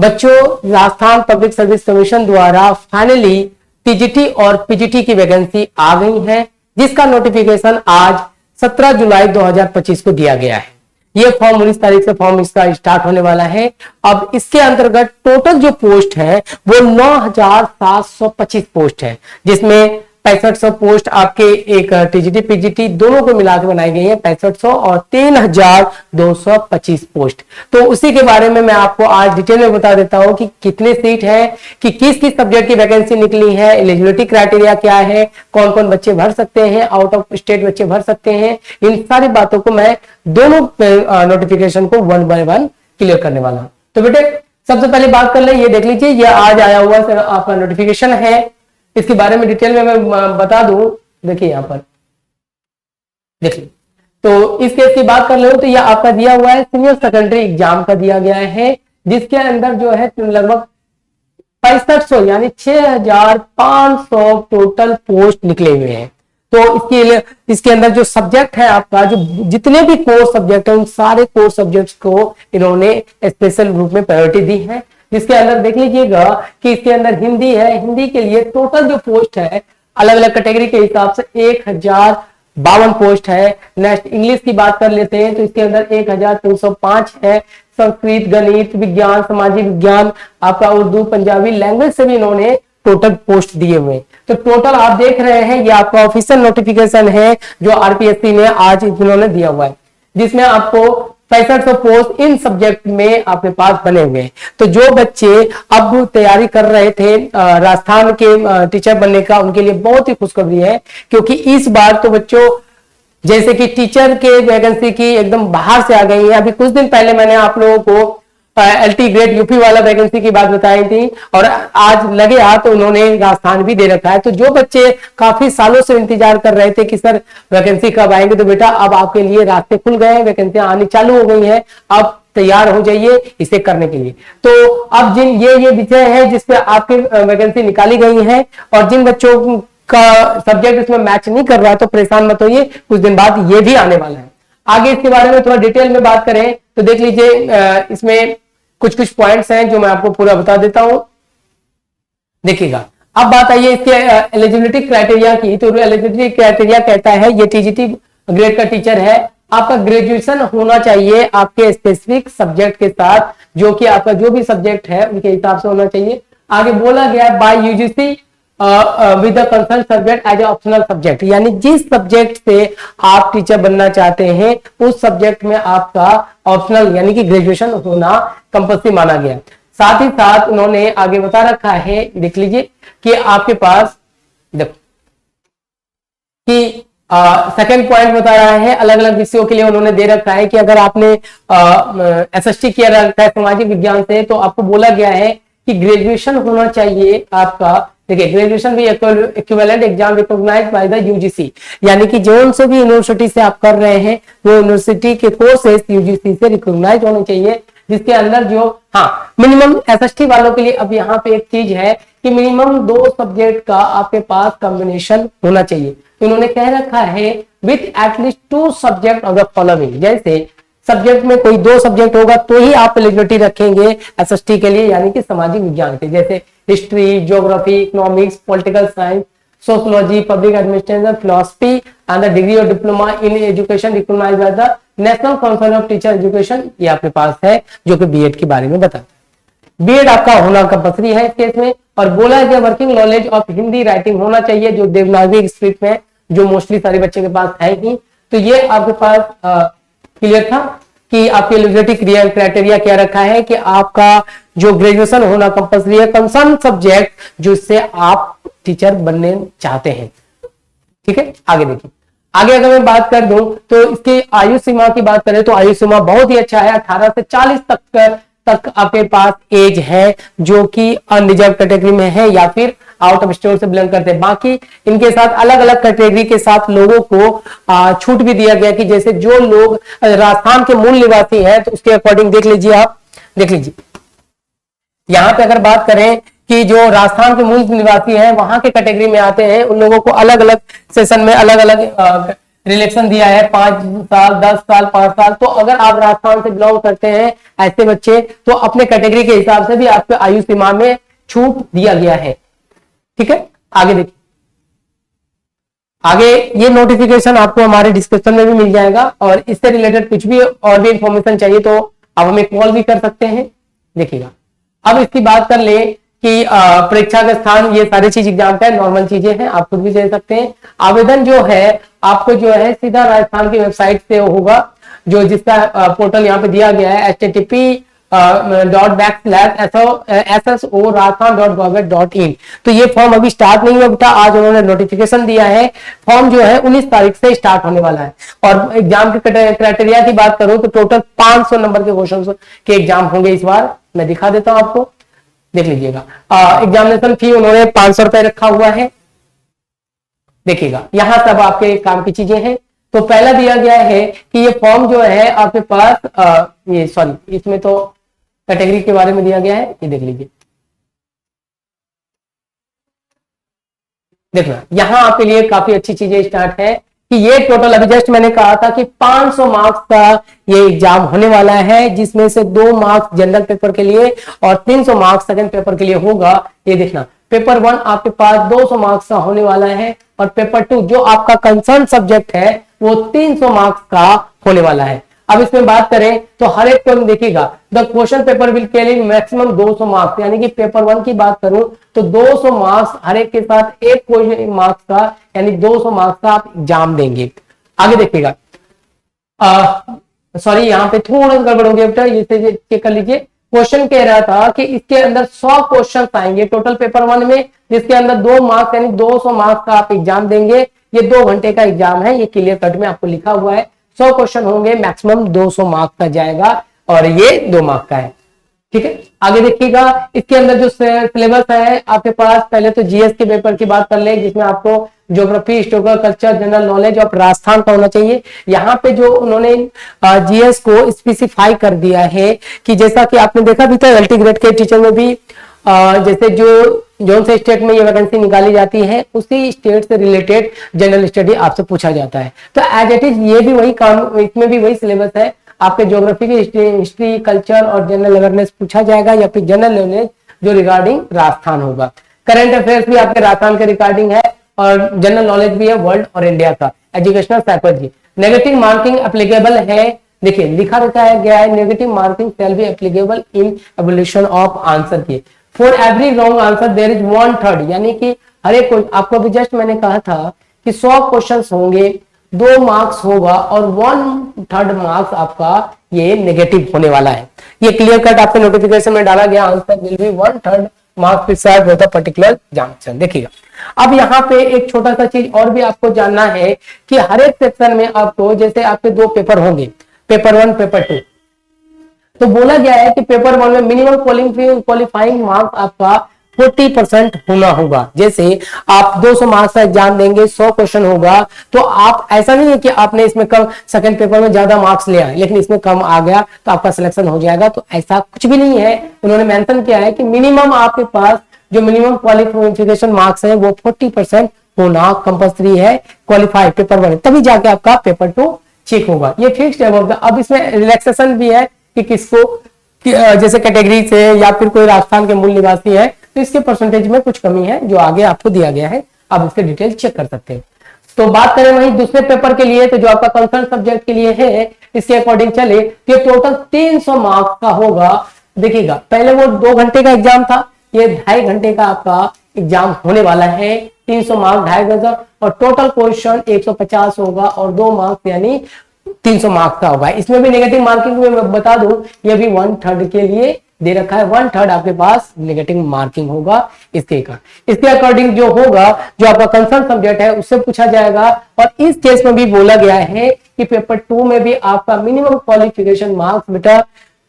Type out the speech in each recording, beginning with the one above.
बच्चों, Rajasthan public service commission द्वारा finally TGT और पीजीटी की वैकेंसी आ गई है, जिसका नोटिफिकेशन आज 17 जुलाई 2025 को दिया गया है। ये फॉर्म 19 तारीख से फॉर्म इसका स्टार्ट होने वाला है। अब इसके अंतर्गत टोटल जो पोस्ट है वो 9,725 पोस्ट है, जिसमें 6500 पोस्ट आपके एक टीजीटी पीजीटी दोनों को मिलाकर बनाई गई है, 6500 और 3225 पोस्ट। तो उसी के बारे में मैं आपको आज डिटेल में बता देता हूं कि कितने सीट है, कि किस किस सब्जेक्ट की वैकेंसी निकली है, एलिजिबिलिटी क्राइटेरिया क्या है, कौन कौन बच्चे भर सकते हैं, आउट ऑफ स्टेट बच्चे भर सकते हैं। इन सारी बातों को मैं दोनों नोटिफिकेशन को वन बाय वन क्लियर करने वाला हूं। तो बेटे सबसे पहले बात कर ले, ये देख लीजिए, ये आज आया हुआ आपका नोटिफिकेशन है। इसके बारे में डिटेल में मैं बता दूं। देखिए यहां पर देखिए, तो इस केस की बात कर लो तो यह आपका दिया हुआ है सीनियर सेकेंडरी एग्जाम का दिया गया है, जिसके अंदर जो है लगभग 6500 यानी 6500 टोटल पोस्ट निकले हुए हैं। तो इसके अंदर जो सब्जेक्ट है आपका, जो जितने भी कोर्स सब्जेक्ट है, उन सारे कोर्स सब्जेक्ट्स को इन्होंने स्पेशल रूप में प्रायोरिटी दी है। जिसके अंदर देख लीजिएगा कि इसके अंदर हिंदी है, हिंदी के लिए टोटल जो पोस्ट है अलग अलग कैटेगरी के हिसाब से 1052 पोस्ट है। नेक्स्ट इंग्लिश की बात कर लेते हैं तो इसके अंदर 1305 है। संस्कृत, गणित, विज्ञान, सामाजिक विज्ञान, आपका उर्दू, पंजाबी लैंग्वेज से भी इन्होंने टोटल पोस्ट दिए हुए। तो टोटल आप देख रहे हैं ये आपका ऑफिशियल नोटिफिकेशन है जो आरपीएससी ने आज इन्होंने दिया हुआ है, जिसमें आपको 6500 पोस्ट इन सब्जेक्ट में आपके पास बने हुए हैं। तो जो बच्चे अब तैयारी कर रहे थे राजस्थान के टीचर बनने का, उनके लिए बहुत ही खुशखबरी है, क्योंकि इस बार तो बच्चों जैसे कि टीचर के वैकेंसी की एकदम बाहर से आ गई है। अभी कुछ दिन पहले मैंने आप लोगों को एलटी ग्रेड यूपी वाला वैकेंसी की बात बताई थी, और आज लगे हाथ तो उन्होंने राजस्थान भी दे रखा है। तो जो बच्चे काफी सालों से इंतजार कर रहे थे कि सर वैकेंसी कब आएंगे, तो बेटा अब आपके लिए रास्ते खुल गए हैं, वैकेंसियां आनी चालू हो गई हैं। अब तैयार हो जाइए इसे करने के लिए। तो अब जिन ये विषय है जिसपे आपकी वैकेंसी निकाली गई है, और जिन बच्चों का सब्जेक्ट इसमें मैच नहीं कर रहा है तो परेशान मत होइए, कुछ दिन बाद ये भी आने वाला है। आगे इसके बारे में थोड़ा डिटेल में बात करें तो देख लीजिए, इसमें कुछ कुछ पॉइंट्स हैं जो मैं आपको पूरा बता देता हूं, देखिएगा। अब बात आई है इसके एलिजिबिलिटी क्राइटेरिया की। तो एलिजिबिलिटी क्राइटेरिया कहता है ये टीजीटी ग्रेड का टीचर है, आपका ग्रेजुएशन होना चाहिए आपके स्पेसिफिक सब्जेक्ट के साथ, जो कि आपका जो भी सब्जेक्ट है उनके हिसाब से होना चाहिए। आगे बोला गया by UGC with the concern subject as a optional subject, यानी जिस सब्जेक्ट से आप टीचर बनना चाहते हैं उस सब्जेक्ट में आपका ऑप्शनल यानी कि ग्रेजुएशन होना कंपल्सरी माना गया। साथ ही साथ उन्होंने आगे बता रखा है, देख लीजिए कि आपके पास कि सेकंड पॉइंट बता रहा है, अलग अलग विषयों के लिए उन्होंने दे रखा है कि अगर आपने एसएसटी किया रखा है सामाजिक विज्ञान से, तो आपको बोला गया है कि ग्रेजुएशन होना चाहिए आपका। देखिए, ग्रेजुएशन भी equivalent exam recognized by the UGC, यानी कि जो से भी यूनिवर्सिटी से आप कर रहे हैं वो यूनिवर्सिटी के कोर्सेस यूजीसी से रिकॉग्नाइज होने चाहिए, जिसके अंदर जो मिनिमम एसएसटी वालों के लिए अब यहाँ पे एक चीज है कि मिनिमम 2 सब्जेक्ट का आपके पास कॉम्बिनेशन होना चाहिए। इन्होंने कह रखा है with at least 2 subject of the following, जैसे सब्जेक्ट में कोई 2 सब्जेक्ट होगा तो ही आप एलिजिबिलिटी रखेंगे एसएसटी के लिए, यानी कि सामाजिक विज्ञान के, जैसे history, geography, economics, political science, sociology, public administration, philosophy and the degree of diploma in education recognized by the national council of teacher education, ये आपके पास है, जो कि बीएड के बारे में बताता है। बीएड आपका होना कंपल्सरी है इस केस में। और बोला गया working knowledge of Hindi writing होना चाहिए, जो देवनागरी स्क्रिप्ट में, जो मोस्टली सारे बच्चे के पास है ही। तो ये आपके पास क्लियर था कि आपके एलिजिबिलिटी क्राइटेरिया क्या रखा है कि आपका जो ग्रेजुएशन होना कंपल्सरी है कंसर्न सब्जेक्ट जिससे आप टीचर बनने चाहते हैं। ठीक है, आगे देखिए। आगे अगर मैं बात कर दूं तो इसकी आयु सीमा की बात करें तो आयु सीमा बहुत ही अच्छा है, 18 से 40 तक आपके पास एज है, जो कि अनरिजर्व कैटेगरी में है या फिर आउट ऑफ स्टेट से बिलोंग करते हैं। बाकी इनके साथ अलग अलग कैटेगरी के साथ लोगों को छूट भी दिया गया कि जैसे जो लोग राजस्थान के मूल निवासी हैं तो उसके अकॉर्डिंग देख लीजिए, आप देख लीजिए यहाँ पे अगर बात करें कि जो राजस्थान के मूल निवासी हैं वहां के कैटेगरी में आते हैं, उन लोगों को अलग अलग सेशन में अलग अलग रिलेक्शन दिया है 5 साल, 10 साल, 5 साल। तो अगर आप राजस्थान से बिलोंग करते हैं ऐसे बच्चे, तो अपने कैटेगरी के हिसाब से भी आपके आयु सीमा में छूट दिया गया है। ठीक है, आगे देखिए। आगे ये नोटिफिकेशन आपको हमारे डिस्क्रिप्शन में भी मिल जाएगा, और इससे रिलेटेड कुछ भी और भी इंफॉर्मेशन चाहिए तो आप हमें कॉल भी कर सकते हैं। देखिएगा, अब इसकी बात कर ले कि परीक्षा का स्थान, ये सारी चीज एग्जाम का नॉर्मल चीजें हैं, आप खुद भी दे सकते हैं। आवेदन जो है आपको जो है सीधा राजस्थान की वेबसाइट से होगा, जो जिसका पोर्टल यहाँ पे दिया गया है http://sso.rajasthan.gov.in। तो ये फॉर्म अभी स्टार्ट नहीं हुआ बेटा, आज उन्होंने नोटिफिकेशन दिया है। फॉर्म जो है 19 तारीख से स्टार्ट होने वाला है। और एग्जाम के क्राइटेरिया की बात करूं तो टोटल 500 नंबर के क्वेश्चन के एग्जाम होंगे इस बार। मैं दिखा देता हूं आपको, देख लीजिएगा। एग्जामिनेशन फी उन्होंने 500 रुपए रखा हुआ है। देखिएगा, यहां सब आपके काम की चीजें हैं। तो पहला दिया गया है कि ये फॉर्म जो है आपके पास ये सॉरी, इसमें तो कैटेगरी के बारे में दिया गया है, ये देख लीजिए। देखना, यहां आपके लिए काफी अच्छी चीजें स्टार्ट है कि ये टोटल, अभी जस्ट मैंने कहा था कि 500 मार्क्स का ये एग्जाम होने वाला है, जिसमें से 2 मार्क्स जनरल पेपर के लिए और 300 मार्क्स सेकंड पेपर के लिए होगा। ये देखना, पेपर 1 आपके पास 200 मार्क्स का होने वाला है, और पेपर 2 जो आपका कंसर्न सब्जेक्ट है वो 300 मार्क्स का होने वाला है। अब इसमें बात करें तो हर एक को देखिएगा, the question paper will carry maximum 200 marks, यानी कि पेपर 1 की बात करूं तो 200 मार्क्स हर एक के साथ एक क्वेश्चन मार्क्स का, यानी 200 मार्क्स का आप एग्जाम देंगे। आगे देखिएगा, सॉरी यहाँ पे थोड़ा गड़बड़ हो गया बेटा, ये चेक कर लीजिए। क्वेश्चन कह रहा था कि इसके अंदर 100 क्वेश्चन आएंगे टोटल पेपर 1 में, जिसके अंदर 2 मार्क्स यानी 200 मार्क्स का आप एग्जाम देंगे। ये 2 घंटे का एग्जाम है, ये क्लियर कट में आपको लिखा हुआ है। 100 क्वेश्चन होंगे, मैक्सिमम 200 मार्क्स का जाएगा, और ये 2 मार्क्स का है। ठीक है, आगे देखिएगा, इसके अंदर जो सिलेबस है आपके पास, पहले तो जीएस के पेपर की बात कर ले, जिसमें आपको geography, historical, culture, general knowledge और राजस्थान का होना चाहिए। यहाँ पे जो उन्होंने जीएस को स्पेसिफाई कर दिया है कि जैसा कि आपने देखा भी था एलटी ग्रेड के टीचर में भी, जैसे जोन से स्टेट में ये वैकेंसी निकाली जाती है, उसी स्टेट से रिलेटेड जनरल स्टडी आपसे पूछा जाता है। तो एज इट इज ये भी वही काम, इसमें भी वही सिलेबस है। आपके ज्योग्राफी की हिस्ट्री, कल्चर और जनरल अवेयरनेस पूछा जाएगा, या फिर जनरल नॉलेज जो रिगार्डिंग राजस्थान होगा। करंट अफेयर्स भी आपके राजस्थान के रिगार्डिंग है, और जनरल नॉलेज भी है वर्ल्ड और इंडिया का। Educational psychology, negative marking applicable है। देखिए लिखा रहता है गया है, negative marking shall be applicable in evaluation of answer की। For every wrong answer there is 1/3, यानी कि हर एक, आपको अभी जस्ट मैंने कहा था कि 100 क्वेश्चन होंगे, 2 मार्क्स होगा, और 1/3 मार्क्स आपका ये नेगेटिव होने वाला है। ये क्लियर कट आपके नोटिफिकेशन में डाला गया, answer will be 1/3 marks preside with the particular examination. देखिएगा, अब यहाँ पे एक छोटा सा चीज और भी आपको जानना है कि हर एक सेक्शन में आपको, जैसे आपके 2 पेपर होंगे, पेपर 1, पेपर 2, तो बोला गया है कि पेपर 1 में मिनिमम क्वालिफाइंग मार्क्स आपका 40% होना होगा। जैसे आप 200 मार्क्स का एग्जाम देंगे, 100 क्वेश्चन होगा, तो आप, ऐसा नहीं है कि आपने इसमें कम, सेकंड पेपर में ज्यादा मार्क्स ले आए लेकिन इसमें कम आ गया तो आपका सिलेक्शन हो जाएगा, तो ऐसा कुछ भी नहीं है। उन्होंने मेंशन किया है कि मिनिमम आपके पास जो मिनिमम क्वालिफिकेशन मार्क्स है वो 40% होना कंपल्सरी है, क्वालिफाई पेपर 1, तभी जाके आपका पेपर 2 चेक होगा। ये फिक्स्ड है। अब इसमें रिलैक्सेशन भी है कि किसको जैसे कैटेगरी से या फिर कोई राजस्थान के मूल निवासी है तो इसके परसेंटेज में कुछ कमी है, जो आगे आपको दिया गया है, आप इसके डिटेल चेक कर सकते हैं। तो बात करें वहीं दूसरे पेपर के लिए, तो जो आपका कंसर्न सब्जेक्ट के लिए है, इसके अकॉर्डिंग चले तो टोटल 300 मार्क्स का होगा। देखिएगा, पहले वो 2 घंटे का एग्जाम था, ये 2.5 घंटे का आपका एग्जाम होने वाला है। 300 मार्क्स 2.5 और टोटल क्वेश्चन 150 होगा, और 2 मार्क्स यानी 300 मार्क्स का होगा। इसमें भी नेगेटिव मार्किंग में मैं बता दूं, ये भी 1/3 के लिए दे रखा है, 1/3 आपके पास नेगेटिव मार्किंग होगा इसके अकॉर्डिंग जो होगा, जो आपका कंसर्न सब्जेक्ट है उससे पूछा जाएगा। और इस केस में भी बोला गया है कि पेपर 2 में भी आपका मिनिमम क्वालिफिकेशन मार्क्स बेटा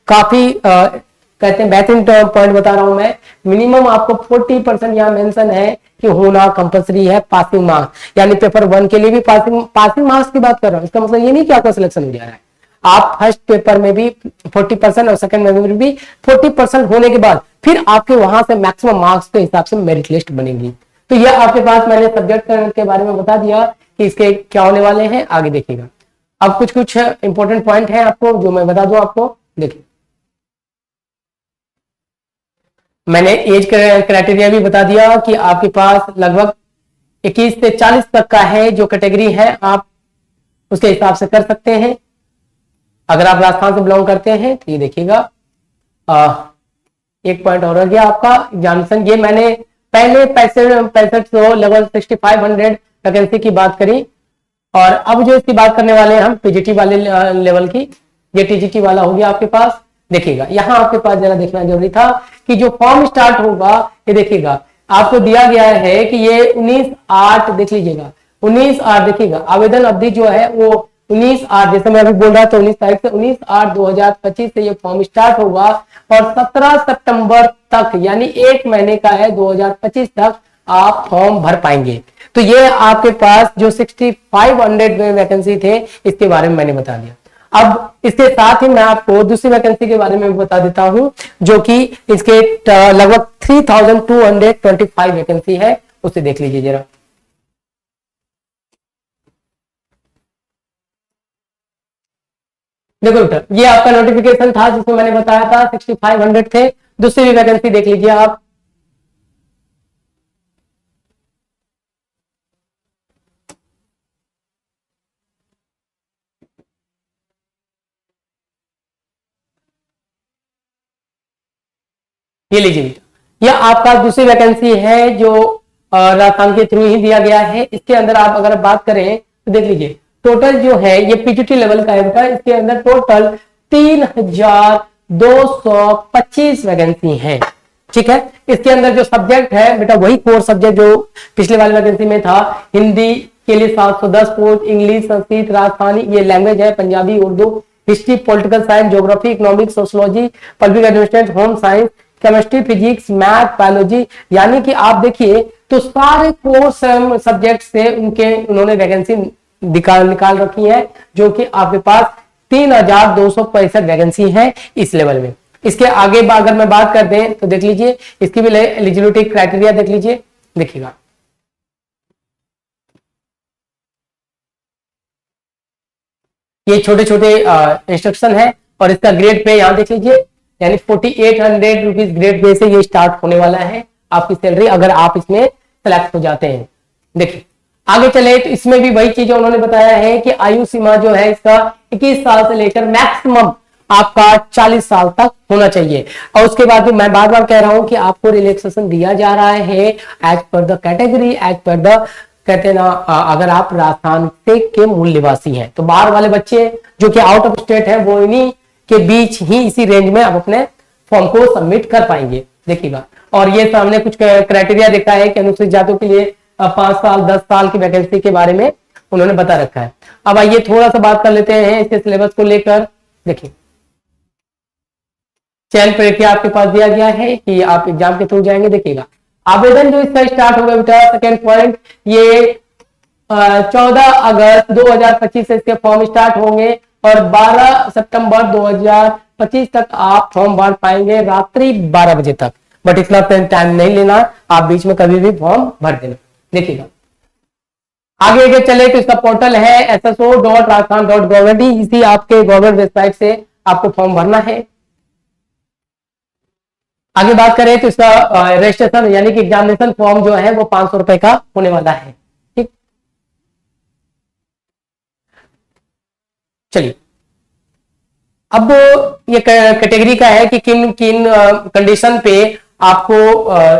काफी कहते हैं बेहतरीन पॉइंट बता रहा हूं मैं, मिनिमम आपको 40% यहाँ मेंशन है कि होना कंपलसरी है, पासिंग मार्क्स, यानी पेपर 1 के लिए भी पासिंग मार्क्स की बात कर रहा हूं। इसका मतलब ये नहीं कि आपका सिलेक्शन हो जा रहा है, आप फर्स्ट पेपर में भी 40% और सेकंड में भी 40% होने के बाद फिर आपके वहां से मैक्सिमम मार्क्स के हिसाब से मेरिट लिस्ट बनेगी। तो यह आपके पास मैंने सब्जेक्ट के बारे में बता दिया कि इसके क्या होने वाले हैं, आगे देखिएगा। अब कुछ कुछ इंपॉर्टेंट पॉइंट है आपको जो मैं बता दूं आपको। देखिए, मैंने एज क्राइटेरिया भी बता दिया कि आपके पास लगभग 21 से 40 तक का है जो कैटेगरी है, आप उसके हिसाब से कर सकते हैं। अगर आप राजस्थान से बिलोंग करते हैं तो ये देखिएगा, एक पॉइंट और हो गया आपका एग्जामिनेशन। ये मैंने पहले 65 लगभग 6500 वैकेंसी की बात करी, और अब जो इसकी बात करने वाले हैं हम पीजीटी वाले लेवल की, ये टीजीटी वाला हो गया आपके पास। देखिएगा यहाँ आपके पास जरा देखना जरूरी था कि जो फॉर्म स्टार्ट होगा, ये देखिएगा आपको दिया गया है कि ये 19/8 देख लीजिएगा, 19/8 देखिएगा। आवेदन अवधि जो है वो 19/8, जैसे मैं अभी बोल रहा था 19 तारीख से 19/8/2025 से ये फॉर्म स्टार्ट होगा, और 17 सितंबर तक यानी 1 महीने का है 2025 तक आप फॉर्म भर पाएंगे। तो ये आपके पास जो 6500 वैकेंसी थे इसके बारे में मैंने बता दिया। अब इसके साथ ही मैं आपको दूसरी वैकेंसी के बारे में बता देता हूं, जो कि इसके लगभग 3225 वैकेंसी है, उसे देख लीजिए जरा। देखो बेटा, ये आपका नोटिफिकेशन था जिसमें मैंने बताया था 6500 थे। दूसरी भी वैकेंसी देख लीजिए आप। ये लीजिए बेटा, यह आपका दूसरी वैकेंसी है जो राजस्थान के थ्रू ही दिया गया है। इसके अंदर आप अगर बात करें तो देख लीजिए, टोटल जो है ये पीजीटी लेवल का है बेटा। इसके अंदर टोटल 3225 वैकेंसी है, ठीक है। इसके अंदर जो सब्जेक्ट है बेटा वही कोर सब्जेक्ट जो पिछले वाली वैकेंसी में था। हिंदी के लिए 710 पोस्ट, इंग्लिश, संस्कृत, राजस्थानी ये लैंग्वेज है, Punjabi, Urdu, history, political science, geography, economics, sociology, public administration, home science, chemistry, physics, math, biology, यानी कि आप देखिए तो सारे कोर्स सब्जेक्ट से उन्होंने वैकेंसी निकाल रखी है, जो कि आपके पास 3265 वैकेंसी है इस लेवल में। इसके आगे अगर मैं बात कर दें तो देख लीजिए, इसकी भी एलिजिबिलिटी क्राइटेरिया देख लीजिए, देखिएगा। ये छोटे छोटे इंस्ट्रक्शन है, और इसका ग्रेड पे यहां देख लीजिए, यानी 4800 रुपीज ग्रेड पे से ये स्टार्ट होने वाला है आपकी सैलरी, अगर आप इसमें सेलेक्ट हो जाते हैं। देखिए आगे चले तो इसमें भी वही चीज उन्होंने बताया है कि आयु सीमा जो है इसका 21 साल से लेकर मैक्सिमम आपका 40 साल तक होना चाहिए। और उसके बाद भी मैं बार बार कह रहा हूं कि आपको रिलैक्सेशन दिया जा रहा है as per the category, as per the, कहते हैं ना, अगर आप राजस्थान के मूल निवासी हैं तो बाहर वाले बच्चे जो कि आउट ऑफ स्टेट है वो इन्हीं के बीच ही इसी रेंज में आप अपने फॉर्म को सबमिट कर पाएंगे, देखिएगा। और ये सामने कुछ क्राइटेरिया देखा है कि अनुसूचित जातियों के लिए 5 साल 10 साल की वैकेंसी के बारे में उन्होंने बता रखा है। अब आइए थोड़ा सा बात कर लेते हैं इसके सिलेबस को लेकर। देखिए चयन प्रक्रिया आपके पास दिया गया है कि आप एग्जाम के थ्रू जाएंगे, देखिएगा। आवेदन जो इसका स्टार्ट होगा बेटा, सेकेंड पॉइंट, ये 14 अगस्त 2025 से इसके फॉर्म स्टार्ट होंगे, और 12 सितंबर 2025 तक आप फॉर्म भर पाएंगे रात्रि 12 बजे तक। बट इतना टाइम नहीं लेना, आप बीच में कभी भी फॉर्म भर देना, देखिएगा। आगे आगे चले तो इसका पोर्टल है sso.rajasthan.gov.in, इसी आपके गवर्नमेंट वेबसाइट से आपको फॉर्म भरना है। आगे बात करें तो इसका रजिस्ट्रेशन यानी कि एग्जामिनेशन फॉर्म जो है वो 500 रुपए का होने वाला है, ठीक। चलिए अब ये कैटेगरी का है कि किन किन कंडीशन पे आपको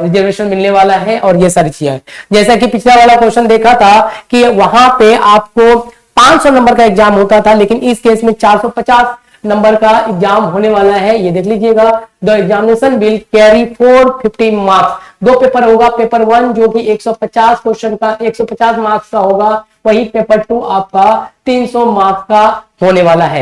रिजर्वेशन मिलने वाला है, और ये सारी चीजें। जैसा कि पिछला वाला क्वेश्चन देखा था कि वहां पे आपको 500 नंबर का एग्जाम होता था, लेकिन इस केस में 450 नंबर का एग्जाम होने वाला है। ये देख लीजिएगा, the examination will carry 450 marks. 2 paper होगा, पेपर 1 जो कि 150 क्वेश्चन का 150 मार्क्स का होगा, वही पेपर 2 आपका 300 मार्क्स का होने वाला है।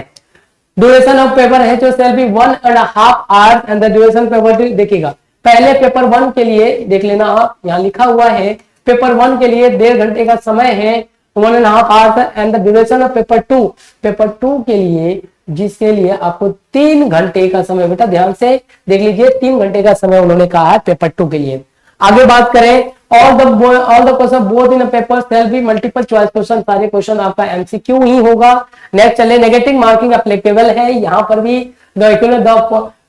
ड्यूरेशन ऑफ पेपर है जो shall be 1.5 hours and the duration paper, देखिएगा पहले पेपर 1 के लिए देख लेना, आप यहाँ लिखा हुआ है पेपर 1 के लिए 1.5 घंटे का समय है, 1.5 hours and the duration of paper 2 के लिए, जिसके लिए आपको 3 घंटे का समय, बेटा ध्यान से देख लीजिए, 3 घंटे का समय उन्होंने कहा है पेपर 2 के लिए। आगे बात करें all the question both in paper shall be multiple choice question, सारे क्वेश्चन आपका एमसीक्यू ही होगा। नेक्स्ट चले, नेगेटिव मार्किंग एप्लीकेबल है, यहाँ पर भी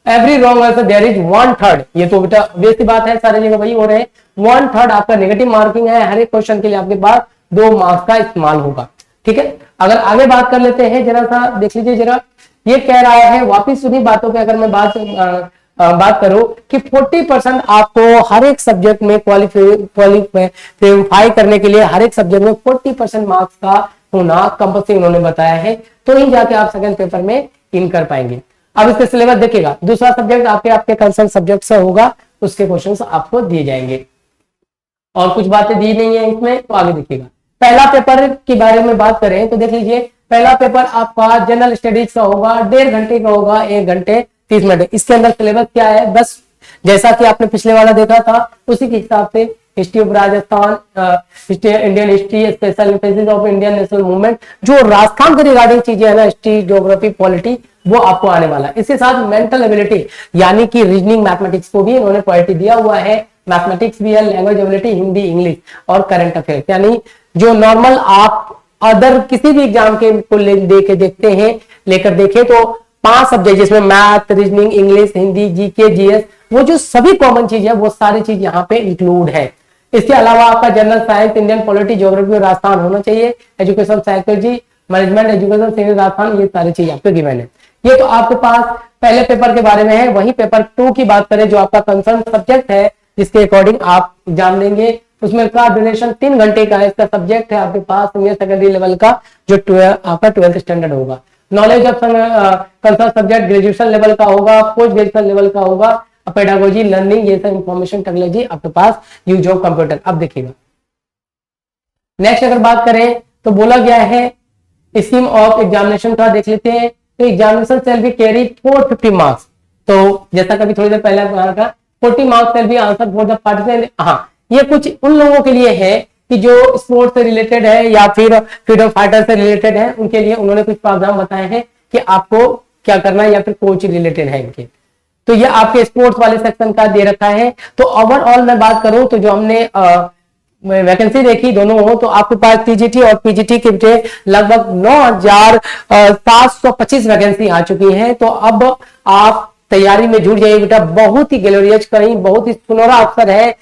every wrong answer there is 1/3। ये तो बेटा वैसी बात है, सारी जगह वही हो रहे हैं। 1/3 आपका नेगेटिव मार्किंग है, हर एक क्वेश्चन के लिए आपके पास 2 मार्क्स का इस्तेमाल होगा। ठीक है, अगर आगे बात कर लेते हैं, जरा सा देख लीजिए जरा, ये कह रहा है वापिस उन्हीं बातों पे अगर मैं बात करूं कि 40% आपको हर एक सब्जेक्ट में क्वालिफाई करने के लिए हर एक सब्जेक्ट में 40% मार्क्स का होना कंपल्सरी उन्होंने बताया है, तो ही जाके आप सेकंड पेपर में इन कर पाएंगे। अब इसके सिलेबस देखिएगा, दूसरा सब्जेक्ट आपके कंसर्न सब्जेक्ट से होगा, उसके क्वेश्चंस आपको दिए जाएंगे और कुछ बातें दी नहीं है इसमें, तो आगे देखिएगा। पहला पेपर के बारे में बात करें तो देख लीजिए, पहला पेपर आपका जनरल स्टडीज का होगा, 1.5 घंटे का होगा, 1 घंटे 30 मिनट। इसके अंदर सिलेबस क्या है, बस जैसा कि आपने पिछले वाला देखा था उसी के हिसाब से history of Rajasthan, Indian history, special emphasis of Indian national movement, जो राजस्थान के रिगार्डिंग चीजें है ना, हिस्ट्री, ज्योग्राफी, पॉलिटी, वो आपको आने वाला है। इसके साथ मेंटल एबिलिटी यानी कि रीजनिंग, मैथमेटिक्स को भी इन्होंने प्रायोरिटी दिया हुआ है। मैथमेटिक्स भी है, लैंग्वेज एबिलिटी, हिंदी, इंग्लिश और करंट अफेयर, यानी जो नॉर्मल आप अदर किसी भी एग्जाम के को लेकर देखें तो 5 सब्जेक्ट जिसमें math, reasoning, English, Hindi, GK, GS, वो जो सभी कॉमन चीज है वो सारी चीज यहाँ पे इंक्लूड है। इसके अलावा आपका general science, Indian polity, geography और राजस्थान होना चाहिए, education psychology, management, education, senior Rajasthan, ये सारी चीज आपको गिवन है। ये तो आपके पास पहले पेपर के बारे में है। वही पेपर 2 की बात करें, जो आपका कंसर्न सब्जेक्ट है जिसके अकॉर्डिंग आप एग्जाम देंगे, उसमें का ड्यूरेशन 3 घंटे का है। इसका सब्जेक्ट है आपके पास सीनियर सेकेंडरी लेवल का, जो आपका 12th स्टैंडर्ड होगा। Knowledge of concern subject graduation level का होगा, पोस्ट ग्रेजुएशन लेवल का होगा। पेडागोजी, लर्निंग, ये सब इंफॉर्मेशन टेक्नोलॉजी आपके पास, यूज ऑफ कंप्यूटर। अब देखिएगा नेक्स्ट अगर बात करें तो बोला गया है स्कीम ऑफ एग्जामिनेशन का देख लेते हैं। तो examination shall be carry 450 marks. तो जैसा कभी थोड़ी देर पहले कहा 40 marks shall be answer for the participant. हाँ, ये कुछ उन लोगों के लिए है कि जो स्पोर्ट्स से रिलेटेड है या फिर फ्रीडम फाइटर से रिलेटेड है, उनके लिए उन्होंने कुछ प्रावधान बताए हैं कि आपको क्या करना है, या फिर कोच रिलेटेड है इनके। तो ये आपके स्पोर्ट्स वाले सेक्शन का दे रखा है। तो ओवरऑल मैं बात करूं तो जो हमने वैकेंसी देखी दोनों हो, तो आपके पास पीजीटी और पीजीटी के लगभग 9,725 वैकेंसी आ चुकी है। तो अब आप तैयारी में जुट जाइए बेटा, बहुत ही ग्लोरियस कहीं, बहुत ही सुनहरा अवसर है।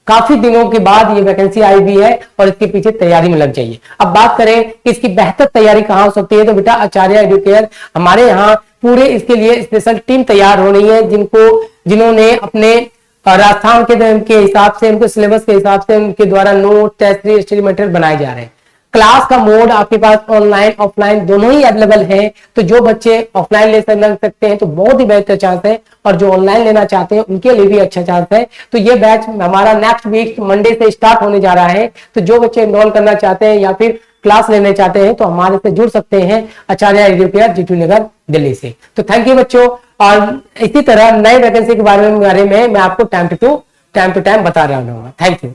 काफी दिनों के बाद ये वैकेंसी आई हुई है और इसके पीछे तैयारी में लग जाइए। अब बात करें कि इसकी बेहतर तैयारी कहां हो सकती है, तो बेटा आचार्य एडुकेयर हमारे यहाँ पूरे इसके लिए स्पेशल टीम तैयार हो रही है, जिन्होंने अपने राजस्थान के हिसाब से, उनके सिलेबस के हिसाब से उनके द्वारा नोट, टेस्ट, स्टडी मटेरियल बनाए जा रहे हैं। क्लास का मोड आपके पास ऑनलाइन ऑफलाइन दोनों ही अवेलेबल है। तो जो बच्चे ऑफलाइन ले सकते हैं तो बहुत ही बेहतर चांस है, और जो ऑनलाइन लेना चाहते हैं उनके लिए भी अच्छा चांस है। तो ये बैच हमारा नेक्स्ट वीक मंडे से स्टार्ट होने जा रहा है। तो जो बच्चे एनरोल करना चाहते हैं या फिर क्लास लेने चाहते हैं तो हमारे से जुड़ सकते हैं, आचार्य एडुकेयर, जीटी नगर, दिल्ली से। तो थैंक यू बच्चों, और इसी तरह नए वैकेंसी के बारे में मैं आपको टाइम टू टाइम बता रहा हूँ। Thank you.